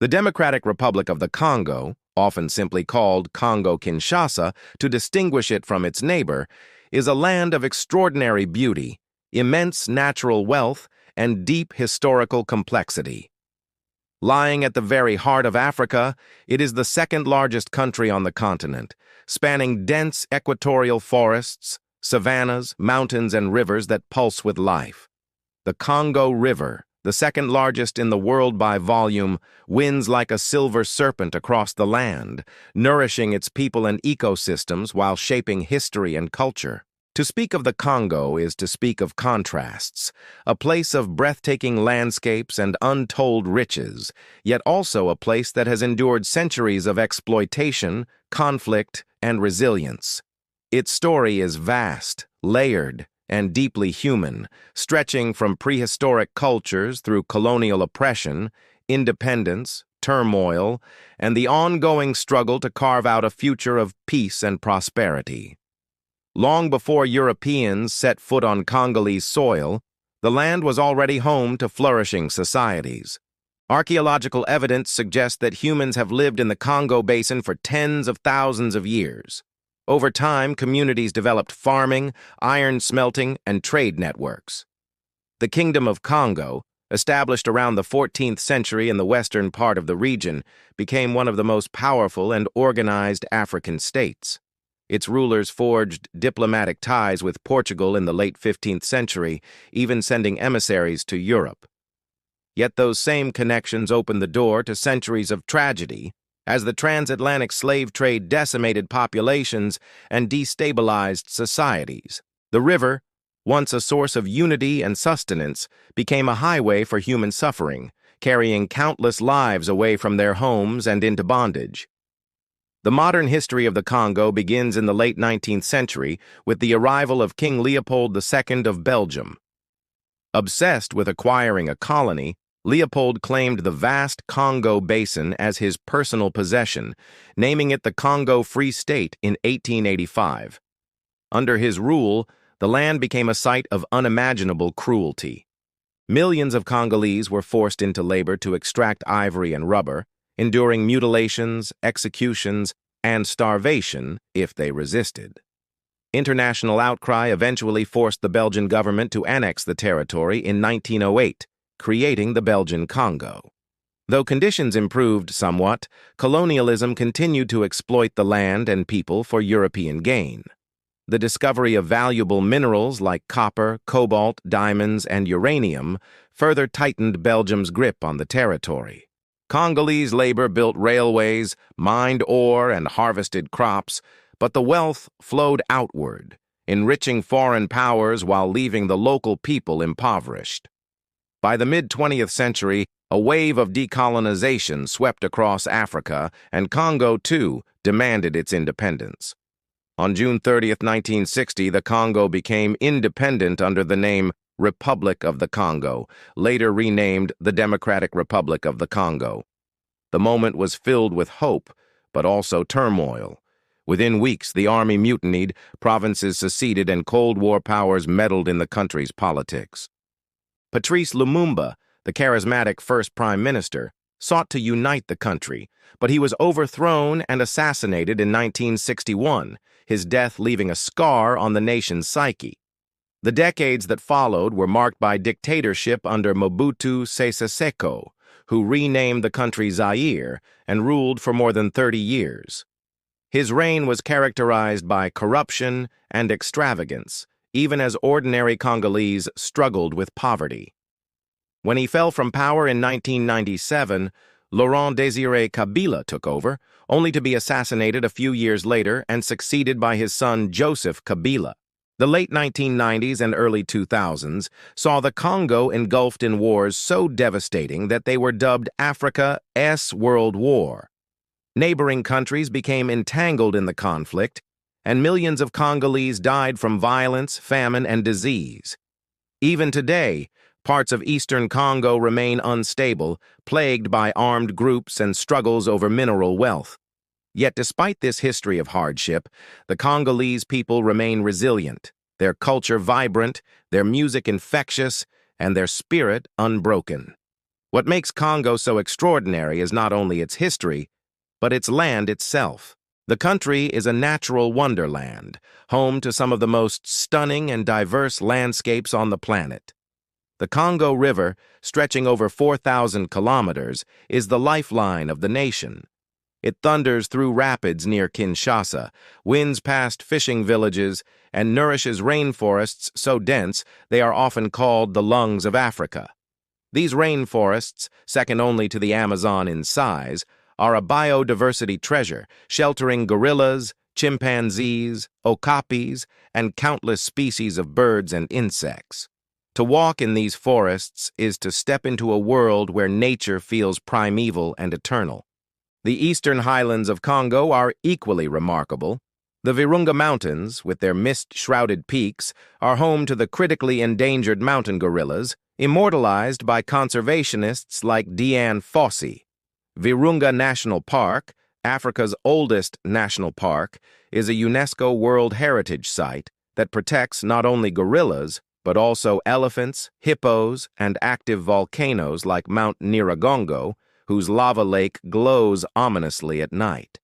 The Democratic Republic of the Congo, often simply called Congo-Kinshasa to distinguish it from its neighbor, is a land of extraordinary beauty, immense natural wealth, and deep historical complexity. Lying at the very heart of Africa, it is the second-largest country on the continent, spanning dense equatorial forests, savannas, mountains, and rivers that pulse with life. The Congo River, the second-largest in the world by volume, winds like a silver serpent across the land, nourishing its people and ecosystems while shaping history and culture. To speak of the Congo is to speak of contrasts, a place of breathtaking landscapes and untold riches, yet also a place that has endured centuries of exploitation, conflict, and resilience. Its story is vast, layered, and deeply human, stretching from prehistoric cultures through colonial oppression, independence, turmoil, and the ongoing struggle to carve out a future of peace and prosperity. Long before Europeans set foot on Congolese soil, the land was already home to flourishing societies. Archaeological evidence suggests that humans have lived in the Congo Basin for tens of thousands of years. Over time, communities developed farming, iron smelting, and trade networks. The Kingdom of Kongo, established around the 14th century in the western part of the region, became one of the most powerful and organized African states. Its rulers forged diplomatic ties with Portugal in the late 15th century, even sending emissaries to Europe. Yet those same connections opened the door to centuries of tragedy, as the transatlantic slave trade decimated populations and destabilized societies. The river, once a source of unity and sustenance, became a highway for human suffering, carrying countless lives away from their homes and into bondage. The modern history of the Congo begins in the late 19th century with the arrival of King Leopold II of Belgium. Obsessed with acquiring a colony, Leopold claimed the vast Congo Basin as his personal possession, naming it the Congo Free State in 1885. Under his rule, the land became a site of unimaginable cruelty. Millions of Congolese were forced into labor to extract ivory and rubber, enduring mutilations, executions, and starvation if they resisted. International outcry eventually forced the Belgian government to annex the territory in 1908, creating the Belgian Congo. Though conditions improved somewhat, colonialism continued to exploit the land and people for European gain. The discovery of valuable minerals like copper, cobalt, diamonds, and uranium further tightened Belgium's grip on the territory. Congolese labor built railways, mined ore, and harvested crops, but the wealth flowed outward, enriching foreign powers while leaving the local people impoverished. By the mid-20th century, a wave of decolonization swept across Africa, and Congo, too, demanded its independence. On June 30, 1960, the Congo became independent under the name Republic of the Congo, later renamed the Democratic Republic of the Congo. The moment was filled with hope, but also turmoil. Within weeks, the army mutinied, provinces seceded, and Cold War powers meddled in the country's politics. Patrice Lumumba, the charismatic first prime minister, sought to unite the country, but he was overthrown and assassinated in 1961, his death leaving a scar on the nation's psyche. The decades that followed were marked by dictatorship under Mobutu Sese Seko, who renamed the country Zaire and ruled for more than 30 years. His reign was characterized by corruption and extravagance, even as ordinary Congolese struggled with poverty. When he fell from power in 1997, Laurent Désiré Kabila took over, only to be assassinated a few years later and succeeded by his son Joseph Kabila. The late 1990s and early 2000s saw the Congo engulfed in wars so devastating that they were dubbed Africa's World War. Neighboring countries became entangled in the conflict, and millions of Congolese died from violence, famine, and disease. Even today, parts of eastern Congo remain unstable, plagued by armed groups and struggles over mineral wealth. Yet despite this history of hardship, the Congolese people remain resilient, their culture vibrant, their music infectious, and their spirit unbroken. What makes Congo so extraordinary is not only its history, but its land itself. The country is a natural wonderland, home to some of the most stunning and diverse landscapes on the planet. The Congo River, stretching over 4,000 kilometers, is the lifeline of the nation. It thunders through rapids near Kinshasa, winds past fishing villages, and nourishes rainforests so dense they are often called the lungs of Africa. These rainforests, second only to the Amazon in size, are a biodiversity treasure, sheltering gorillas, chimpanzees, okapis, and countless species of birds and insects. To walk in these forests is to step into a world where nature feels primeval and eternal. The eastern highlands of Congo are equally remarkable. The Virunga Mountains, with their mist-shrouded peaks, are home to the critically endangered mountain gorillas, immortalized by conservationists like Dian Fossey. Virunga National Park, Africa's oldest national park, is a UNESCO World Heritage Site that protects not only gorillas, but also elephants, hippos, and active volcanoes like Mount Nyiragongo, whose lava lake glows ominously at night.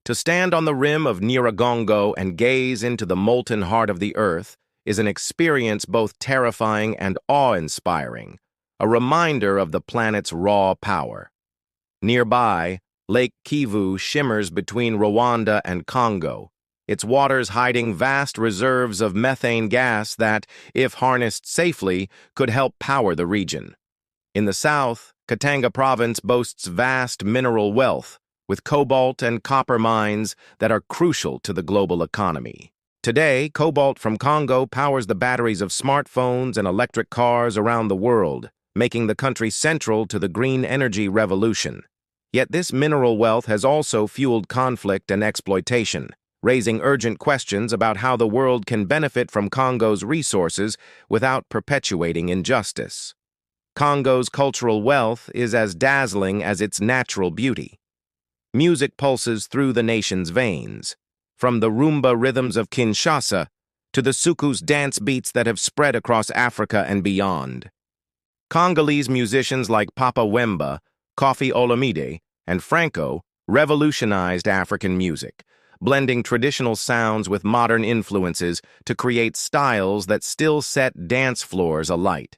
To stand on the rim of Nyiragongo and gaze into the molten heart of the earth is an experience both terrifying and awe-inspiring, a reminder of the planet's raw power. Nearby, Lake Kivu shimmers between Rwanda and Congo, its waters hiding vast reserves of methane gas that, if harnessed safely, could help power the region. In the south, Katanga Province boasts vast mineral wealth, with cobalt and copper mines that are crucial to the global economy. Today, cobalt from Congo powers the batteries of smartphones and electric cars around the world, making the country central to the green energy revolution. Yet this mineral wealth has also fueled conflict and exploitation, raising urgent questions about how the world can benefit from Congo's resources without perpetuating injustice. Congo's cultural wealth is as dazzling as its natural beauty. Music pulses through the nation's veins, from the rumba rhythms of Kinshasa to the soukous dance beats that have spread across Africa and beyond. Congolese musicians like Papa Wemba, Koffi Olomide, and Franco revolutionized African music, blending traditional sounds with modern influences to create styles that still set dance floors alight.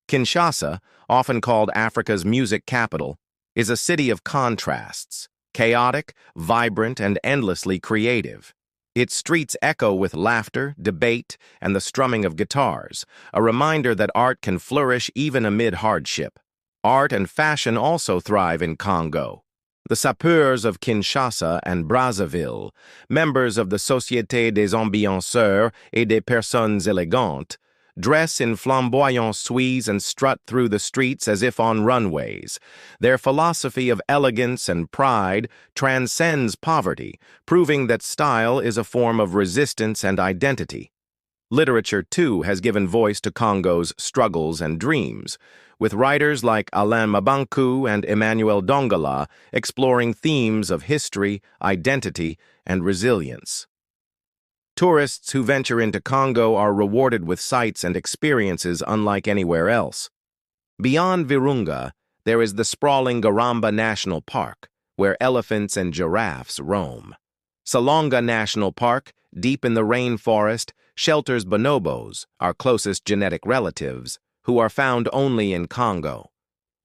Kinshasa, often called Africa's music capital, is a city of contrasts, chaotic, vibrant, and endlessly creative. Its streets echo with laughter, debate, and the strumming of guitars, a reminder that art can flourish even amid hardship. Art and fashion also thrive in Congo. The sapeurs of Kinshasa and Brazzaville, members of the Société des Ambianceurs et des Personnes Élégantes, dress in flamboyant suites and strut through the streets as if on runways. Their philosophy of elegance and pride transcends poverty, proving that style is a form of resistance and identity. Literature, too, has given voice to Congo's struggles and dreams, with writers like Alain Mabankou and Emmanuel Dongala exploring themes of history, identity, and resilience. Tourists who venture into Congo are rewarded with sights and experiences unlike anywhere else. Beyond Virunga, there is the sprawling Virunga National Park, where elephants and giraffes roam. Salonga National Park, deep in the rainforest, shelters bonobos, our closest genetic relatives, who are found only in Congo.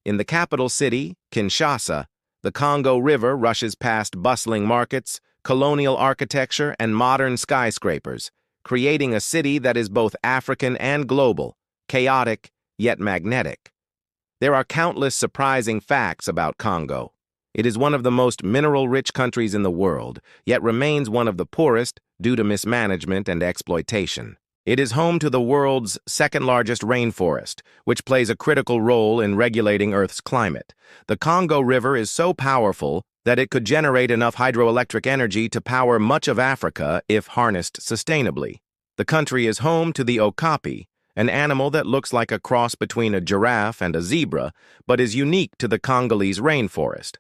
In the capital city, Kinshasa, the Congo River rushes past bustling markets, colonial architecture, and modern skyscrapers, creating a city that is both African and global, chaotic yet magnetic. There are countless surprising facts about Congo. It is one of the most mineral-rich countries in the world, yet remains one of the poorest due to mismanagement and exploitation. It is home to the world's second-largest rainforest, which plays a critical role in regulating Earth's climate. The Congo River is so powerful that it could generate enough hydroelectric energy to power much of Africa if harnessed sustainably. The country is home to the okapi, an animal that looks like a cross between a giraffe and a zebra, but is unique to the Congolese rainforest.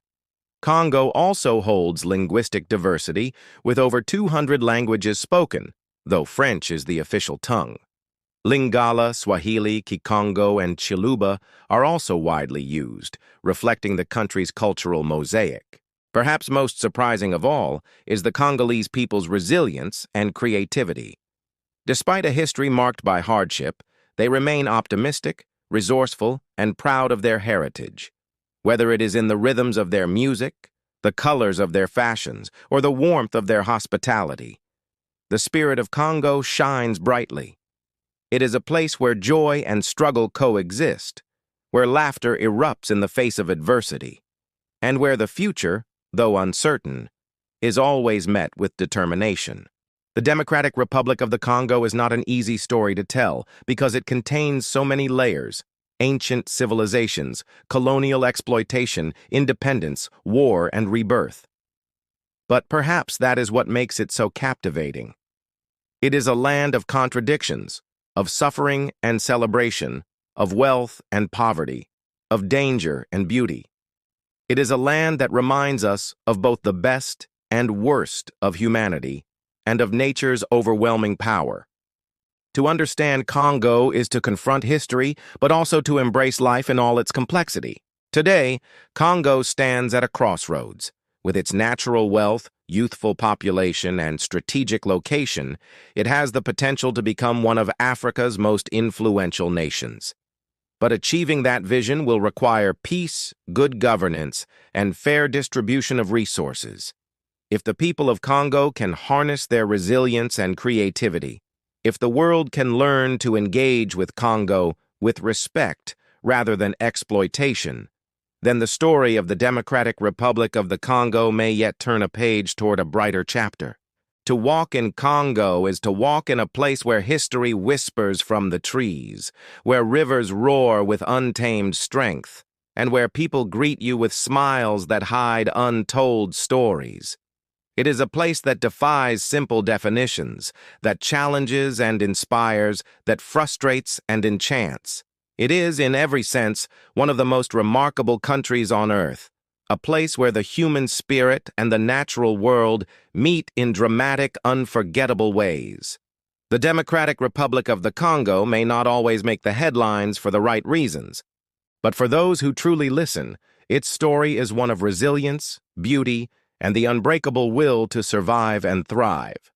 Congo also holds linguistic diversity, with over 200 languages spoken, though French is the official tongue. Lingala, Swahili, Kikongo, and Chiluba are also widely used, reflecting the country's cultural mosaic. Perhaps most surprising of all is the Congolese people's resilience and creativity. Despite a history marked by hardship, they remain optimistic, resourceful, and proud of their heritage. Whether it is in the rhythms of their music, the colors of their fashions, or the warmth of their hospitality, the spirit of Congo shines brightly. It is a place where joy and struggle coexist, where laughter erupts in the face of adversity, and where the future, though uncertain, is always met with determination. The Democratic Republic of the Congo is not an easy story to tell because it contains so many layers: ancient civilizations, colonial exploitation, independence, war, and rebirth. But perhaps that is what makes it so captivating. It is a land of contradictions, of suffering and celebration, of wealth and poverty, of danger and beauty. It is a land that reminds us of both the best and worst of humanity and of nature's overwhelming power. To understand Congo is to confront history, but also to embrace life in all its complexity. Today, Congo stands at a crossroads. With its natural wealth, youthful population, and strategic location, it has the potential to become one of Africa's most influential nations. But achieving that vision will require peace, good governance, and fair distribution of resources. If the people of Congo can harness their resilience and creativity, if the world can learn to engage with Congo with respect rather than exploitation, then the story of the Democratic Republic of the Congo may yet turn a page toward a brighter chapter. To walk in Congo is to walk in a place where history whispers from the trees, where rivers roar with untamed strength, and where people greet you with smiles that hide untold stories. It is a place that defies simple definitions, that challenges and inspires, that frustrates and enchants. It is, in every sense, one of the most remarkable countries on Earth, a place where the human spirit and the natural world meet in dramatic, unforgettable ways. The Democratic Republic of the Congo may not always make the headlines for the right reasons, but for those who truly listen, its story is one of resilience, beauty, and the unbreakable will to survive and thrive.